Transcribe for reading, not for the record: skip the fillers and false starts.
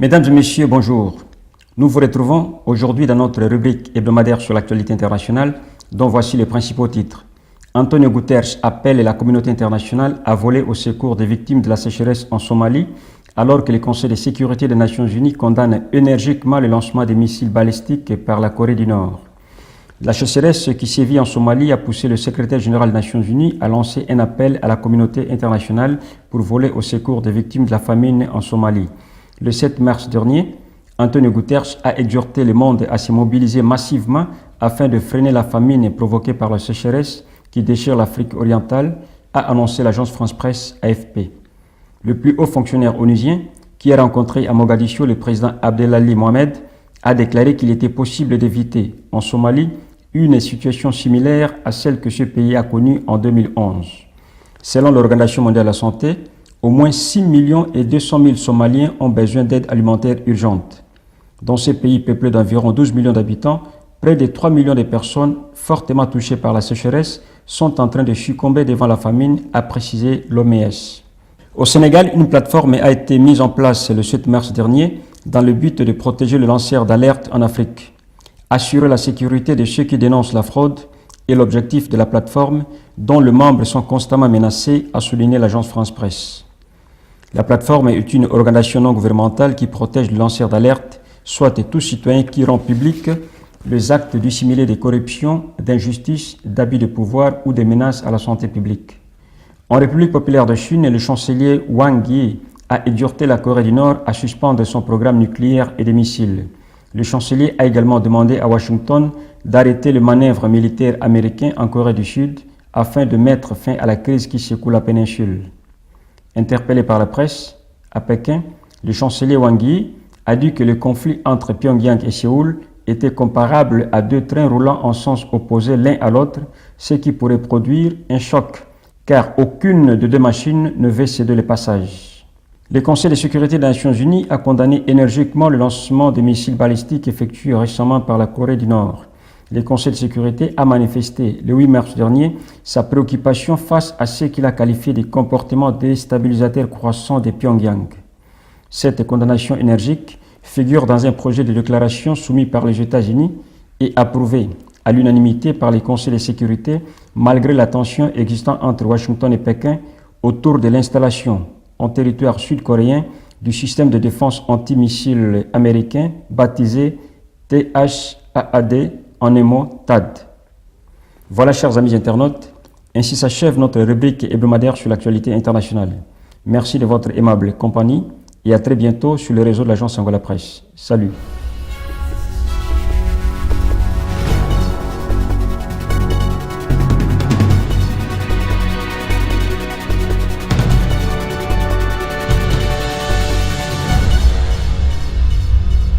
Mesdames et messieurs, bonjour. Nous vous retrouvons aujourd'hui dans notre rubrique hebdomadaire sur l'actualité internationale, dont voici les principaux titres. Antonio Guterres appelle la communauté internationale à voler au secours des victimes de la sécheresse en Somalie, alors que le Conseil de sécurité des Nations Unies condamne énergiquement le lancement des missiles balistiques par la Corée du Nord. La sécheresse qui sévit en Somalie a poussé le secrétaire général des Nations Unies à lancer un appel à la communauté internationale pour voler au secours des victimes de la famine en Somalie. Le 7 mars dernier, Antonio Guterres a exhorté le monde à se mobiliser massivement afin de freiner la famine provoquée par la sécheresse qui déchire l'Afrique orientale, a annoncé l'agence France-Presse AFP. Le plus haut fonctionnaire onusien, qui a rencontré à Mogadiscio le président Abdelali Mohamed, a déclaré qu'il était possible d'éviter en Somalie une situation similaire à celle que ce pays a connue en 2011. Selon l'Organisation mondiale de la santé, au moins 6,2 millions Somaliens ont besoin d'aide alimentaire urgente. Dans ce pays peuplé d'environ 12 millions d'habitants, près de 3 millions de personnes fortement touchées par la sécheresse sont en train de succomber devant la famine, a précisé l'OMS. Au Sénégal, une plateforme a été mise en place le 7 mars dernier dans le but de protéger le lanceur d'alerte en Afrique. Assurer la sécurité de ceux qui dénoncent la fraude est l'objectif de la plateforme, dont les membres sont constamment menacés, a souligné l'agence France-Presse. La plateforme est une organisation non gouvernementale qui protège le lanceur d'alerte, soit tout citoyen qui rend public les actes dissimulés de corruption, d'injustice, d'abus de pouvoir ou de menaces à la santé publique. En République populaire de Chine, le chancelier Wang Yi a exhorté la Corée du Nord à suspendre son programme nucléaire et des missiles. Le chancelier a également demandé à Washington d'arrêter le manœuvre militaire américain en Corée du Sud afin de mettre fin à la crise qui secoue la péninsule. Interpellé par la presse, à Pékin, le chancelier Wang Yi a dit que le conflit entre Pyongyang et Séoul était comparable à deux trains roulant en sens opposé l'un à l'autre, ce qui pourrait produire un choc, car aucune de deux machines ne veut céder le passage. Le Conseil de sécurité des Nations Unies a condamné énergiquement le lancement de missiles balistiques effectué récemment par la Corée du Nord. Le Conseil de sécurité a manifesté le 8 mars dernier sa préoccupation face à ce qu'il a qualifié de comportement déstabilisateur croissant de Pyongyang. Cette condamnation énergique figure dans un projet de déclaration soumis par les États-Unis et approuvé à l'unanimité par les conseils de sécurité malgré la tension existant entre Washington et Pékin autour de l'installation en territoire sud-coréen du système de défense antimissile américain baptisé THAAD, en un mot THAAD. Voilà, chers amis internautes, ainsi s'achève notre rubrique hebdomadaire sur l'actualité internationale. Merci de votre aimable compagnie et à très bientôt sur les réseaux de l'agence Angola Presse. Salut.